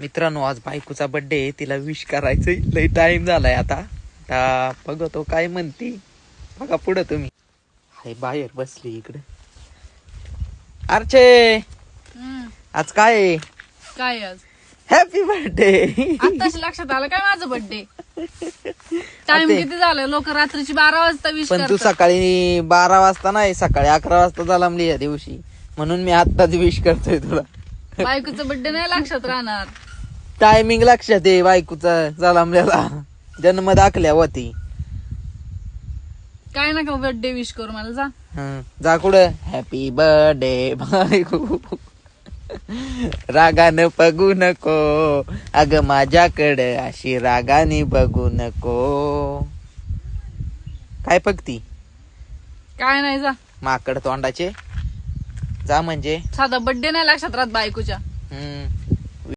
मित्रांनो आज बायकोचा बर्थडे आहे, तिला विश करायचं लई टाइम झालाय आता बघतो काय म्हणती. बघा पुढं तुम्ही. हाय बाहेर बसली इकडे. अर्चे आज काय आहे? काय आज हॅपी बर्थडे. आताच लक्षात आलं काय माझं बर्थडे. टाइम किती झालं? लोक रात्रीची 12 वाजता विश पण तू करतात. सकाळी 12 वाजता नाही, सकाळी 11 वाजता झालामली या दिवशी, म्हणून मी आत्ताच विश करतोय तुला. बायकोचं बर्थडे नाही लक्षात राहणार. टायमिंग लक्षात आहे बायकोचा झालामल्याला, जन्म दाखल्या होती. काय नका बर्थडे विश करू मला. जा जा कुठं. हॅपी बर्थडे बायको. रागानं बघू नको अग माझ्याकडे, अशी रागाने बघू नको. काय बघती? काय नाही. जा माकड तोंडाचे. जा म्हणजे साधा बर्थडे नाही लक्षात राहत बायकोच्या.